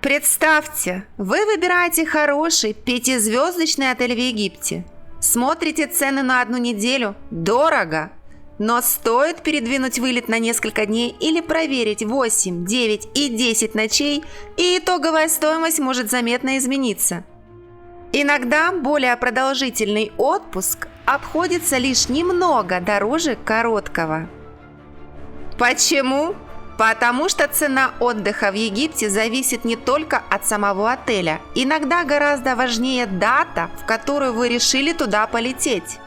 Представьте, вы выбираете хороший пятизвездочный отель в Египте. Смотрите цены на одну неделю – дорого. Но стоит передвинуть вылет на несколько дней или проверить 8, 9 и 10 ночей, и итоговая стоимость может заметно измениться. Иногда более продолжительный отпуск обходится лишь немного дороже короткого. Почему? Потому что цена отдыха в Египте зависит не только от самого отеля. Иногда гораздо важнее дата, в которую вы решили туда полететь.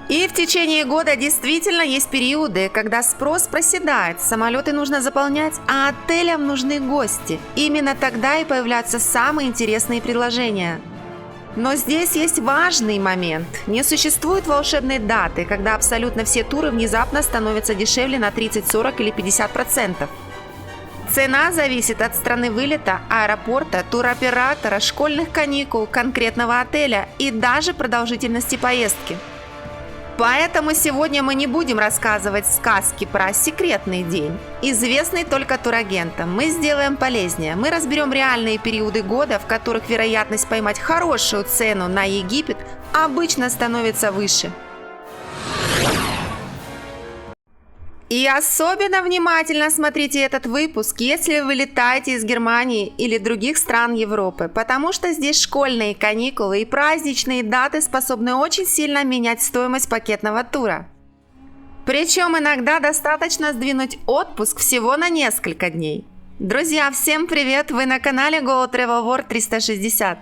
И в течение года действительно есть периоды, когда спрос проседает, самолеты нужно заполнять, а отелям нужны гости. Именно тогда и появляются самые интересные предложения. Но здесь есть важный момент. Не существует волшебной даты, когда абсолютно все туры внезапно становятся дешевле на 30, 40 или 50%. Цена зависит от страны вылета, аэропорта, туроператора, школьных каникул, конкретного отеля и даже продолжительности поездки. Поэтому сегодня мы не будем рассказывать сказки про секретный день, известный только турагентам. Мы сделаем полезнее. Мы разберем реальные периоды года, в которых вероятность поймать хорошую цену на Египет обычно становится выше. И особенно внимательно смотрите этот выпуск, если вы летаете из Германии или других стран Европы, потому что здесь школьные каникулы и праздничные даты способны очень сильно менять стоимость пакетного тура. Причем иногда достаточно сдвинуть отпуск всего на несколько дней. Друзья, всем привет! Вы на канале Go Travel World 360.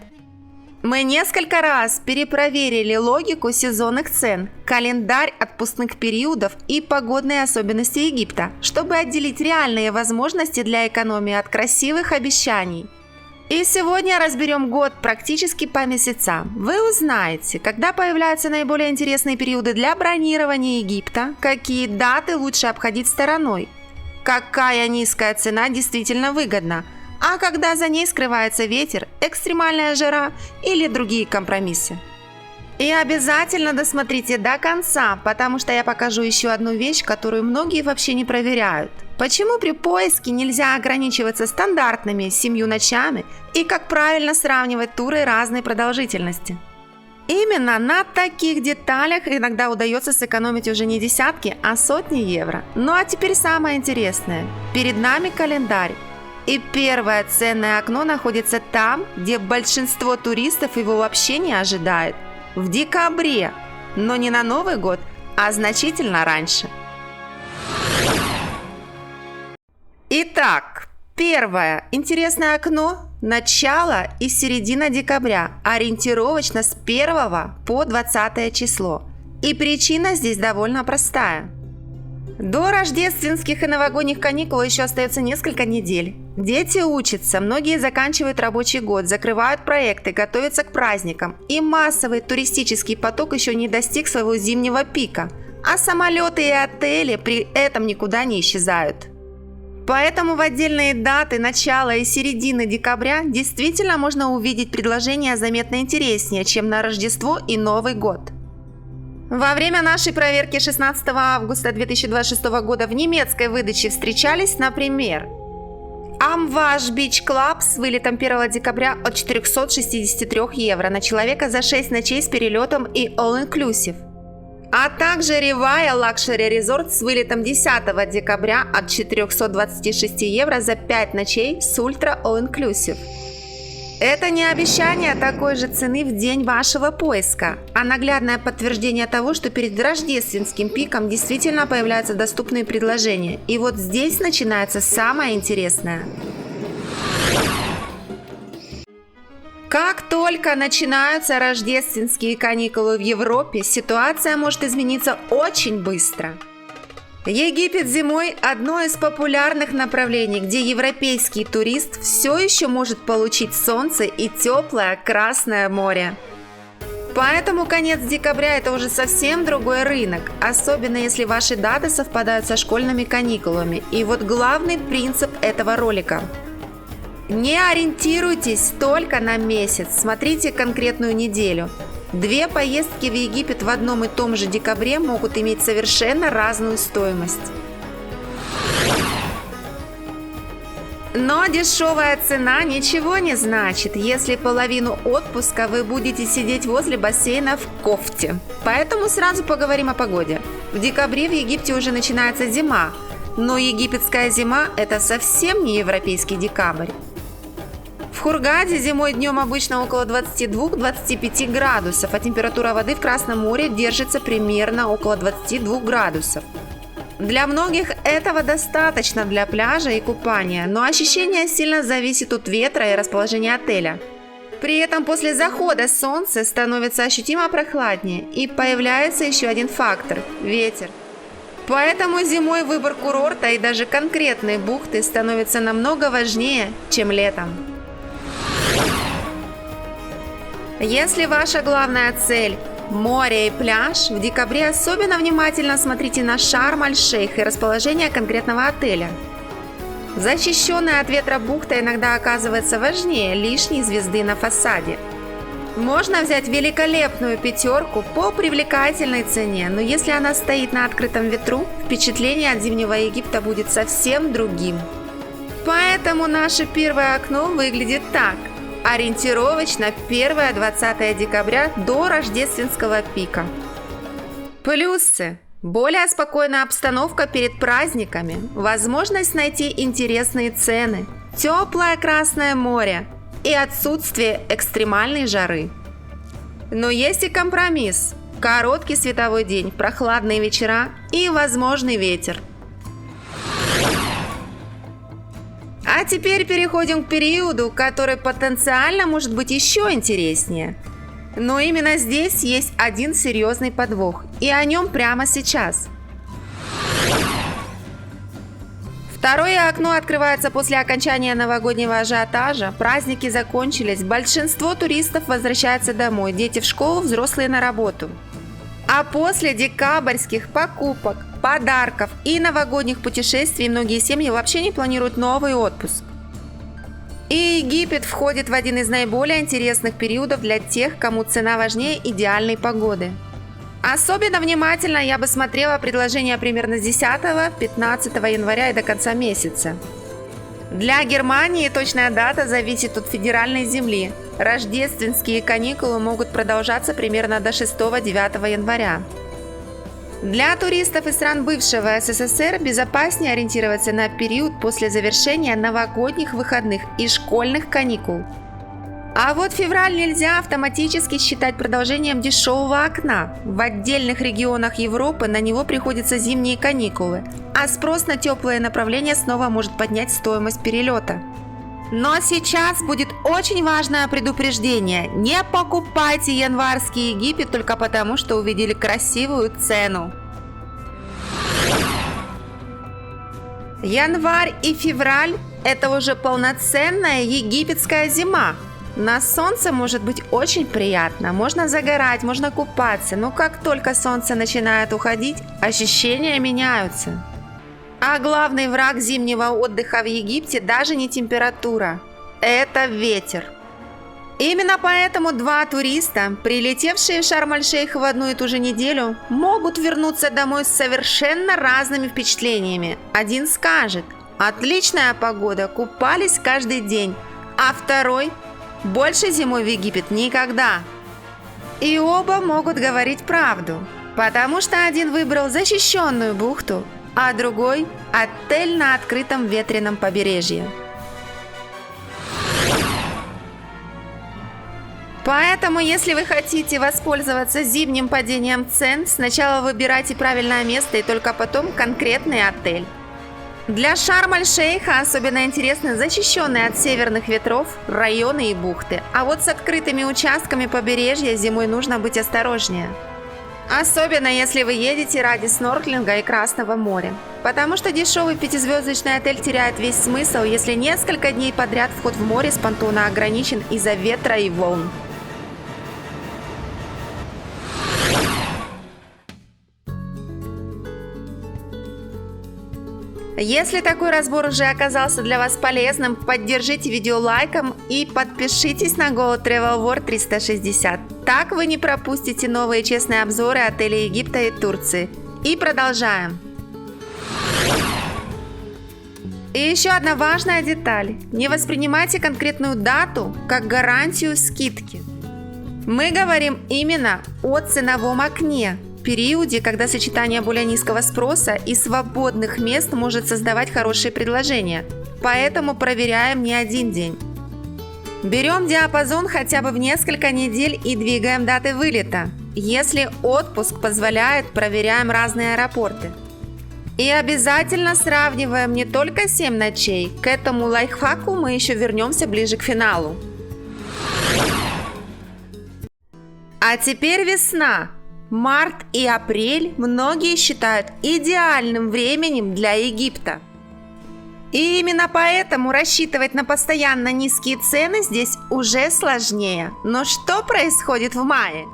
Мы несколько раз перепроверили логику сезонных цен, календарь отпускных периодов и погодные особенности Египта, чтобы отделить реальные возможности для экономии от красивых обещаний. И сегодня разберем год практически по месяцам. Вы узнаете, когда появляются наиболее интересные периоды для бронирования Египта, какие даты лучше обходить стороной, какая низкая цена действительно выгодна, а когда за ней скрывается ветер, экстремальная жара или другие компромиссы. И обязательно досмотрите до конца, потому что я покажу еще одну вещь, которую многие вообще не проверяют. Почему при поиске нельзя ограничиваться стандартными 7 ночами и как правильно сравнивать туры разной продолжительности? Именно на таких деталях иногда удается сэкономить уже не десятки, а сотни евро. Ну а теперь самое интересное. Перед нами календарь. И первое ценное окно находится там, где большинство туристов его вообще не ожидает. В декабре, но не на Новый год, а значительно раньше. Итак, первое интересное окно – начало и середина декабря, ориентировочно с 1 по 20 число. И причина здесь довольно простая. До рождественских и новогодних каникул еще остается несколько недель. Дети учатся, многие заканчивают рабочий год, закрывают проекты, готовятся к праздникам. И массовый туристический поток еще не достиг своего зимнего пика. А самолеты и отели при этом никуда не исчезают. Поэтому в отдельные даты начала и середины декабря действительно можно увидеть предложения заметно интереснее, чем на Рождество и Новый год. Во время нашей проверки 16 августа 2026 года в немецкой выдаче встречались, например, Амваш Бич Клаб с вылетом 1 декабря от 463 евро на человека за 6 ночей с перелетом и all-inclusive, а также Ревая Luxury Resort с вылетом 10 декабря от 426 евро за 5 ночей с ультра all-inclusive. Это не обещание такой же цены в день вашего поиска, а наглядное подтверждение того, что перед рождественским пиком действительно появляются доступные предложения. И вот здесь начинается самое интересное. Как только начинаются рождественские каникулы в Европе, ситуация может измениться очень быстро. Египет зимой – одно из популярных направлений, где европейский турист все еще может получить солнце и теплое Красное море. Поэтому конец декабря – это уже совсем другой рынок, особенно если ваши даты совпадают со школьными каникулами. И вот главный принцип этого ролика. Не ориентируйтесь только на месяц, смотрите конкретную неделю. 2 поездки в Египет в одном и том же декабре могут иметь совершенно разную стоимость. Но дешевая цена ничего не значит, если половину отпуска вы будете сидеть возле бассейна в кофте. Поэтому сразу поговорим о погоде. В декабре в Египте уже начинается зима, но египетская зима – это совсем не европейский декабрь. В Хургаде зимой днем обычно около 22-25 градусов, а температура воды в Красном море держится примерно около 22 градусов. Для многих этого достаточно для пляжа и купания, но ощущение сильно зависит от ветра и расположения отеля. При этом после захода солнца становится ощутимо прохладнее, и появляется еще один фактор – ветер. Поэтому зимой выбор курорта и даже конкретной бухты становится намного важнее, чем летом. Если ваша главная цель – море и пляж, в декабре особенно внимательно смотрите на Шарм-эль-Шейх и расположение конкретного отеля. Защищенная от ветра бухта иногда оказывается важнее лишней звезды на фасаде. Можно взять великолепную пятерку по привлекательной цене, но если она стоит на открытом ветру, впечатление от зимнего Египта будет совсем другим. Поэтому наше первое окно выглядит так. Ориентировочно 1-20 декабря до рождественского пика. Плюсы. Более спокойная обстановка перед праздниками, возможность найти интересные цены, теплое Красное море и отсутствие экстремальной жары. Но есть и компромисс. Короткий световой день, прохладные вечера и возможный ветер. А теперь переходим к периоду, который потенциально может быть еще интереснее. Но именно здесь есть один серьезный подвох, и о нем прямо сейчас. Второе окно открывается после окончания новогоднего ажиотажа, праздники закончились, большинство туристов возвращается домой, дети в школу, взрослые на работу. А после декабрьских покупок, подарков и новогодних путешествий многие семьи вообще не планируют новый отпуск. И Египет входит в один из наиболее интересных периодов для тех, кому цена важнее идеальной погоды. Особенно внимательно я бы смотрела предложения примерно с 10-15 января и до конца месяца. Для Германии точная дата зависит от федеральной земли. Рождественские каникулы могут продолжаться примерно до 6-9 января. Для туристов из стран бывшего СССР безопаснее ориентироваться на период после завершения новогодних выходных и школьных каникул. А вот февраль нельзя автоматически считать продолжением дешевого окна. В отдельных регионах Европы на него приходятся зимние каникулы, а спрос на теплые направления снова может поднять стоимость перелета. Но сейчас будет очень важное предупреждение. Не покупайте январский Египет только потому, что увидели красивую цену. Январь и февраль – это уже полноценная египетская зима. На солнце может быть очень приятно, можно загорать, можно купаться, но как только солнце начинает уходить, ощущения меняются. А главный враг зимнего отдыха в Египте даже не температура, это ветер. Именно поэтому два туриста, прилетевшие в Шарм-эль-Шейх в одну и ту же неделю, могут вернуться домой с совершенно разными впечатлениями. Один скажет: отличная погода, купались каждый день, а второй: больше зимой в Египет никогда. И оба могут говорить правду, потому что один выбрал защищенную бухту, а другой – отель на открытом ветреном побережье. Поэтому, если вы хотите воспользоваться зимним падением цен, сначала выбирайте правильное место и только потом конкретный отель. Для Шарм-эль-Шейха особенно интересны защищенные от северных ветров районы и бухты, а вот с открытыми участками побережья зимой нужно быть осторожнее. Особенно если вы едете ради снорклинга и Красного моря. Потому что дешевый пятизвездочный отель теряет весь смысл, если несколько дней подряд вход в море с понтона ограничен из-за ветра и волн. Если такой разбор уже оказался для вас полезным, поддержите видео лайком и подпишитесь на Go Travel World 360. Так вы не пропустите новые честные обзоры отелей Египта и Турции. И продолжаем. И еще одна важная деталь. Не воспринимайте конкретную дату как гарантию скидки. Мы говорим именно о ценовом окне, периоде, когда сочетание более низкого спроса и свободных мест может создавать хорошие предложения. Поэтому проверяем не один день. Берем диапазон хотя бы в несколько недель и двигаем даты вылета. Если отпуск позволяет, проверяем разные аэропорты. И обязательно сравниваем не только 7 ночей. К этому лайфхаку мы еще вернемся ближе к финалу. А теперь весна. Март и апрель многие считают идеальным временем для Египта. И именно поэтому рассчитывать на постоянно низкие цены здесь уже сложнее. Но что происходит в мае?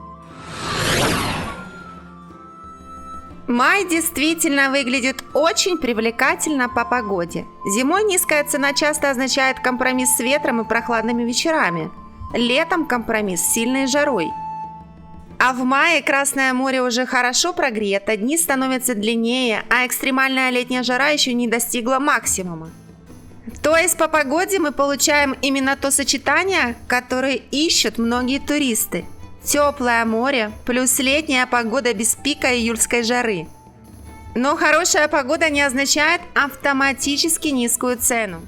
Май действительно выглядит очень привлекательно по погоде. Зимой низкая цена часто означает компромисс с ветром и прохладными вечерами. Летом компромисс с сильной жарой. А в мае Красное море уже хорошо прогрето, дни становятся длиннее, а экстремальная летняя жара еще не достигла максимума. То есть по погоде мы получаем именно то сочетание, которое ищут многие туристы. Теплое море плюс летняя погода без пика июльской жары. Но хорошая погода не означает автоматически низкую цену.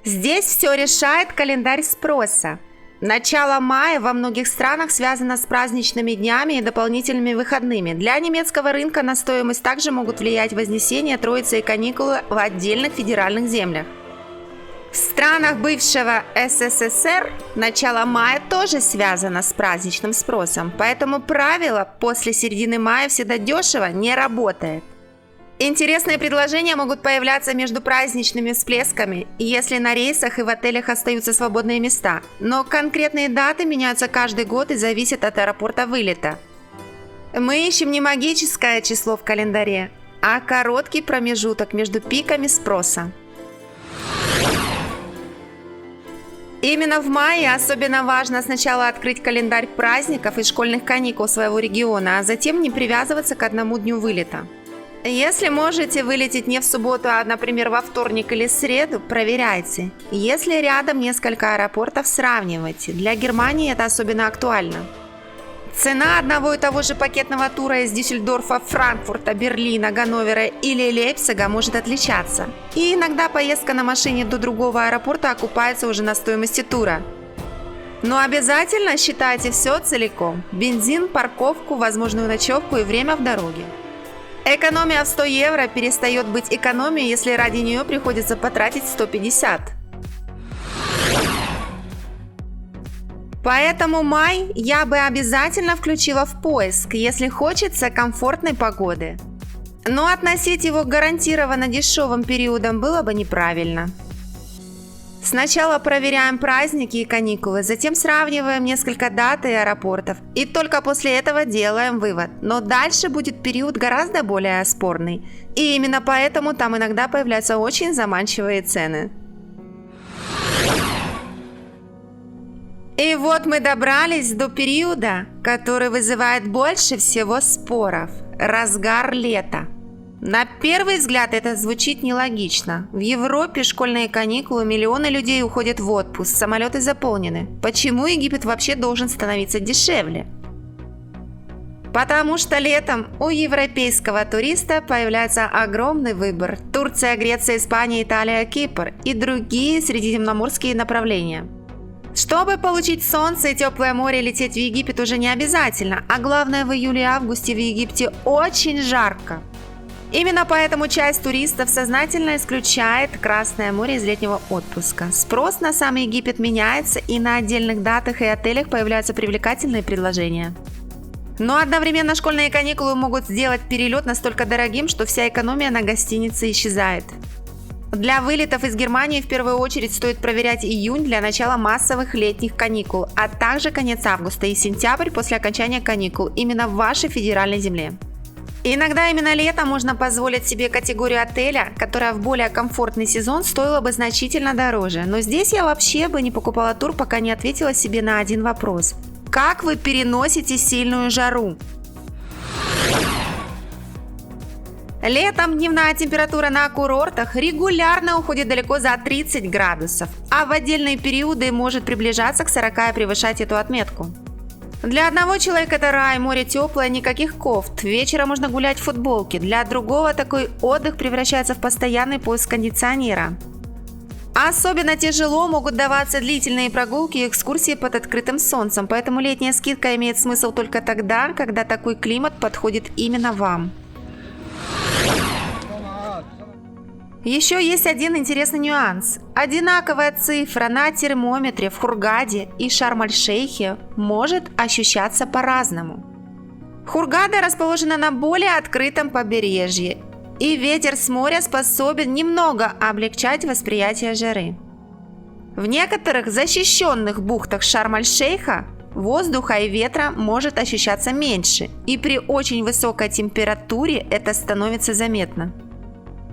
Здесь все решает календарь спроса. Начало мая во многих странах связано с праздничными днями и дополнительными выходными. Для немецкого рынка на стоимость также могут влиять Вознесение, Троица и каникулы в отдельных федеральных землях. В странах бывшего СССР начало мая тоже связано с праздничным спросом, поэтому правило «после середины мая всегда дешево» не работает. Интересные предложения могут появляться между праздничными всплесками, если на рейсах и в отелях остаются свободные места, но конкретные даты меняются каждый год и зависят от аэропорта вылета. Мы ищем не магическое число в календаре, а короткий промежуток между пиками спроса. Именно в мае особенно важно сначала открыть календарь праздников и школьных каникул своего региона, а затем не привязываться к одному дню вылета. Если можете вылететь не в субботу, а, например, во вторник или среду, проверяйте. Если рядом несколько аэропортов, сравнивайте. Для Германии это особенно актуально. Цена одного и того же пакетного тура из Дюссельдорфа, Франкфурта, Берлина, Ганновера или Лейпцига может отличаться. И иногда поездка на машине до другого аэропорта окупается уже на стоимости тура. Но обязательно считайте все целиком. Бензин, парковку, возможную ночевку и время в дороге. Экономия в 100 евро перестает быть экономией, если ради нее приходится потратить 150. Поэтому май я бы обязательно включила в поиск, если хочется комфортной погоды. Но относить его к гарантированно дешевым периодам было бы неправильно. Сначала проверяем праздники и каникулы, затем сравниваем несколько дат и аэропортов. И только после этого делаем вывод. Но дальше будет период гораздо более спорный. И именно поэтому там иногда появляются очень заманчивые цены. И вот мы добрались до периода, который вызывает больше всего споров. Разгар лета. На первый взгляд это звучит нелогично. В Европе школьные каникулы, миллионы людей уходят в отпуск, самолеты заполнены. Почему Египет вообще должен становиться дешевле? Потому что летом у европейского туриста появляется огромный выбор. Турция, Греция, Испания, Италия, Кипр и другие средиземноморские направления. Чтобы получить солнце и теплое море, лететь в Египет уже не обязательно, а главное, в июле и августе в Египте очень жарко. Именно поэтому часть туристов сознательно исключает Красное море из летнего отпуска. Спрос на сам Египет меняется, и на отдельных датах и отелях появляются привлекательные предложения. Но одновременно школьные каникулы могут сделать перелет настолько дорогим, что вся экономия на гостинице исчезает. Для вылетов из Германии в первую очередь стоит проверять июнь для начала массовых летних каникул, а также конец августа и сентябрь после окончания каникул именно в вашей федеральной земле. Иногда именно летом можно позволить себе категорию отеля, которая в более комфортный сезон стоила бы значительно дороже. Но здесь я вообще бы не покупала тур, пока не ответила себе на один вопрос. Как вы переносите сильную жару? Летом дневная температура на курортах регулярно уходит далеко за 30 градусов, а в отдельные периоды может приближаться к 40 и превышать эту отметку. Для одного человека это рай, море теплое, никаких кофт, вечером можно гулять в футболке, для другого такой отдых превращается в постоянный поиск кондиционера. Особенно тяжело могут даваться длительные прогулки и экскурсии под открытым солнцем, поэтому летняя скидка имеет смысл только тогда, когда такой климат подходит именно вам. Еще есть один интересный нюанс. Одинаковая цифра на термометре в Хургаде и Шарм-эль-Шейхе может ощущаться по-разному. Хургада расположена на более открытом побережье, и ветер с моря способен немного облегчать восприятие жары. В некоторых защищенных бухтах Шарм-эль-Шейха воздуха и ветра может ощущаться меньше, и при очень высокой температуре это становится заметно.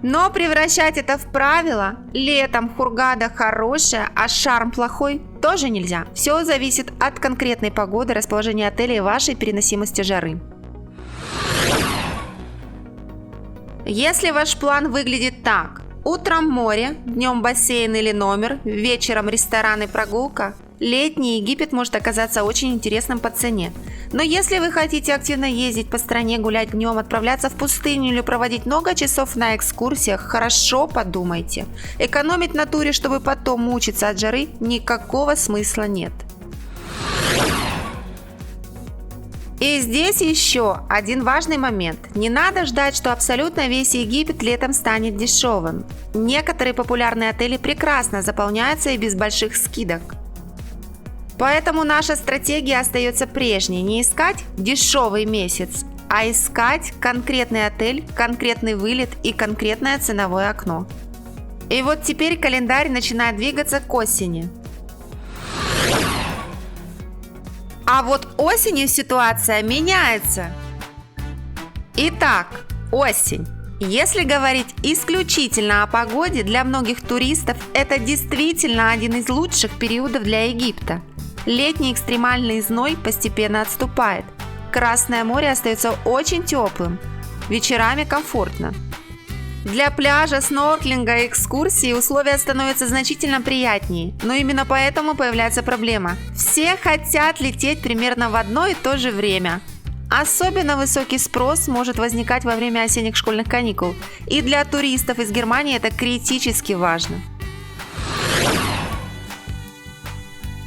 Но превращать это в правило, летом Хургада хорошая, а Шарм плохой, тоже нельзя. Все зависит от конкретной погоды, расположения отеля и вашей переносимости жары. Если ваш план выглядит так: утром море, днем бассейн или номер, вечером ресторан и прогулка, летний Египет может оказаться очень интересным по цене. Но если вы хотите активно ездить по стране, гулять днем, отправляться в пустыню или проводить много часов на экскурсиях, хорошо подумайте. Экономить на туре, чтобы потом мучиться от жары, никакого смысла нет. И здесь еще один важный момент. Не надо ждать, что абсолютно весь Египет летом станет дешевым. Некоторые популярные отели прекрасно заполняются и без больших скидок. Поэтому наша стратегия остается прежней: не искать дешевый месяц, а искать конкретный отель, конкретный вылет и конкретное ценовое окно. И вот теперь календарь начинает двигаться к осени. А вот осенью ситуация меняется. Итак, осень. Если говорить исключительно о погоде, для многих туристов это действительно один из лучших периодов для Египта. Летний экстремальный зной постепенно отступает. Красное море остается очень теплым. Вечерами комфортно. Для пляжа, снорклинга и экскурсий условия становятся значительно приятнее, но именно поэтому появляется проблема. Все хотят лететь примерно в одно и то же время. Особенно высокий спрос может возникать во время осенних школьных каникул, и для туристов из Германии это критически важно.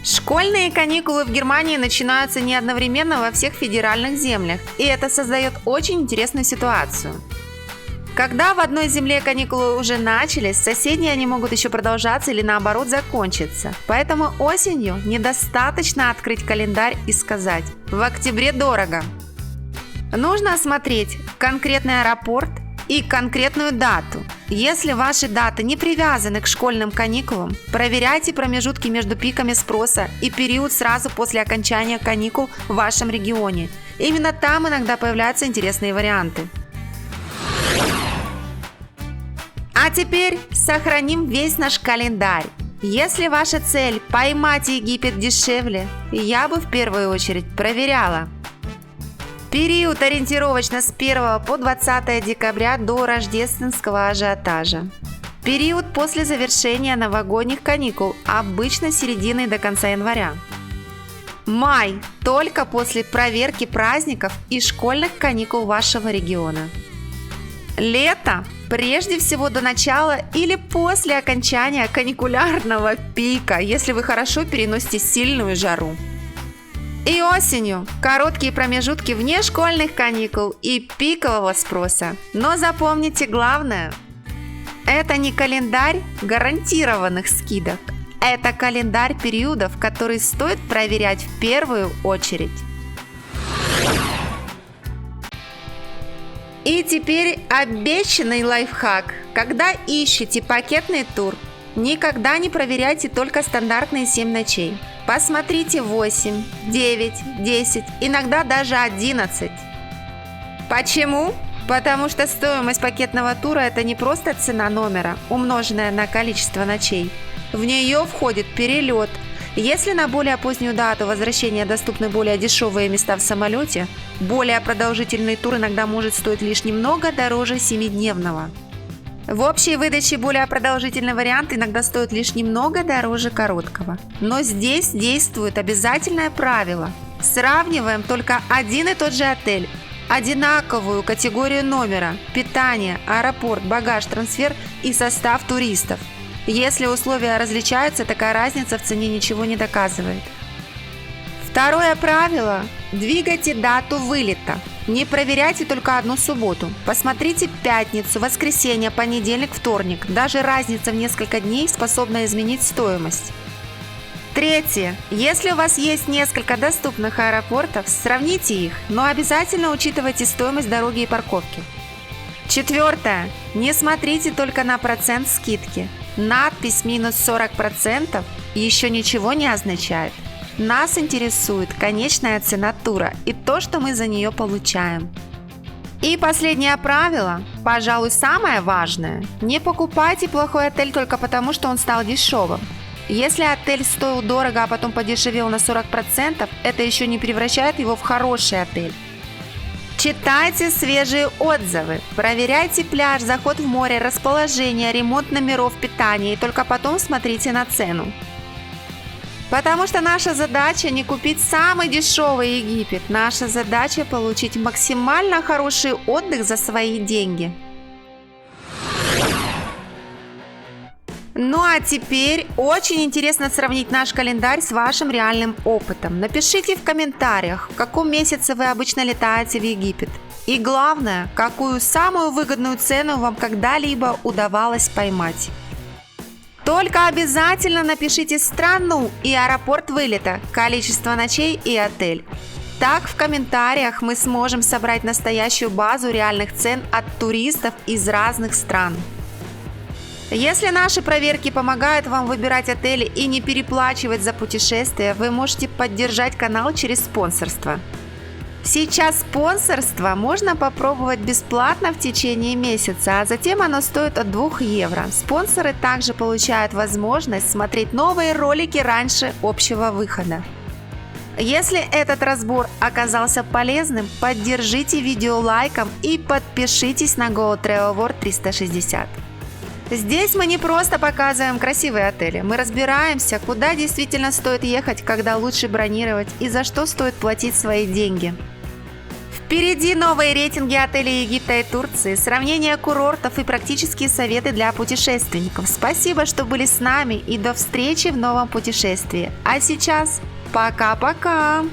Школьные каникулы в Германии начинаются не одновременно во всех федеральных землях, и это создает очень интересную ситуацию. Когда в одной земле каникулы уже начались, в соседней они могут еще продолжаться или наоборот закончиться. Поэтому осенью недостаточно открыть календарь и сказать: в октябре дорого. Нужно осмотреть конкретный аэропорт и конкретную дату. Если ваши даты не привязаны к школьным каникулам, проверяйте промежутки между пиками спроса и период сразу после окончания каникул в вашем регионе. Именно там иногда появляются интересные варианты. А теперь сохраним весь наш календарь. Если ваша цель – поймать Египет дешевле, я бы в первую очередь проверяла период ориентировочно с 1 по 20 декабря до рождественского ажиотажа. Период после завершения новогодних каникул, обычно с середины до конца января. Май – только после проверки праздников и школьных каникул вашего региона. Лето – прежде всего до начала или после окончания каникулярного пика, если вы хорошо переносите сильную жару. И осенью – короткие промежутки вне школьных каникул и пикового спроса. Но запомните главное – это не календарь гарантированных скидок, это календарь периодов, которые стоит проверять в первую очередь. И теперь обещанный лайфхак. Когда ищете пакетный тур, никогда не проверяйте только стандартные 7 ночей. Посмотрите 8, 9, 10, иногда даже 11. Почему? Потому что стоимость пакетного тура – это не просто цена номера, умноженная на количество ночей. В нее входит перелет, Если на более позднюю дату возвращения доступны более дешевые места в самолете, более продолжительный тур иногда может стоить лишь немного дороже 7-дневного. В общей выдаче более продолжительный вариант иногда стоит лишь немного дороже короткого. Но здесь действует обязательное правило. Сравниваем только один и тот же отель, одинаковую категорию номера, питание, аэропорт, багаж, трансфер и состав туристов. Если условия различаются, такая разница в цене ничего не доказывает. Второе правило – двигайте дату вылета. Не проверяйте только одну субботу. Посмотрите пятницу, воскресенье, понедельник, вторник. Даже разница в несколько дней способна изменить стоимость. Третье. Если у вас есть несколько доступных аэропортов, сравните их, но обязательно учитывайте стоимость дороги и парковки. Четвертое. Не смотрите только на процент скидки. Надпись минус 40% еще ничего не означает. Нас интересует конечная цена тура и то, что мы за нее получаем. И последнее правило, пожалуй, самое важное. Не покупайте плохой отель только потому, что он стал дешевым. Если отель стоил дорого, а потом подешевел на 40%, это еще не превращает его в хороший отель. Читайте свежие отзывы, проверяйте пляж, заход в море, расположение, ремонт номеров, питание и только потом смотрите на цену. Потому что наша задача не купить самый дешевый Египет, наша задача получить максимально хороший отдых за свои деньги. Ну а теперь очень интересно сравнить наш календарь с вашим реальным опытом. Напишите в комментариях, в каком месяце вы обычно летаете в Египет. И главное, какую самую выгодную цену вам когда-либо удавалось поймать. Только обязательно напишите страну и аэропорт вылета, количество ночей и отель. Так в комментариях мы сможем собрать настоящую базу реальных цен от туристов из разных стран. Если наши проверки помогают вам выбирать отели и не переплачивать за путешествия, вы можете поддержать канал через спонсорство. Сейчас спонсорство можно попробовать бесплатно в течение месяца, а затем оно стоит от 2 евро. Спонсоры также получают возможность смотреть новые ролики раньше общего выхода. Если этот разбор оказался полезным, поддержите видео лайком и подпишитесь на Go Travel World 360. Здесь мы не просто показываем красивые отели, мы разбираемся, куда действительно стоит ехать, когда лучше бронировать и за что стоит платить свои деньги. Впереди новые рейтинги отелей Египта и Турции, сравнение курортов и практические советы для путешественников. Спасибо, что были с нами и до встречи в новом путешествии. А сейчас пока-пока!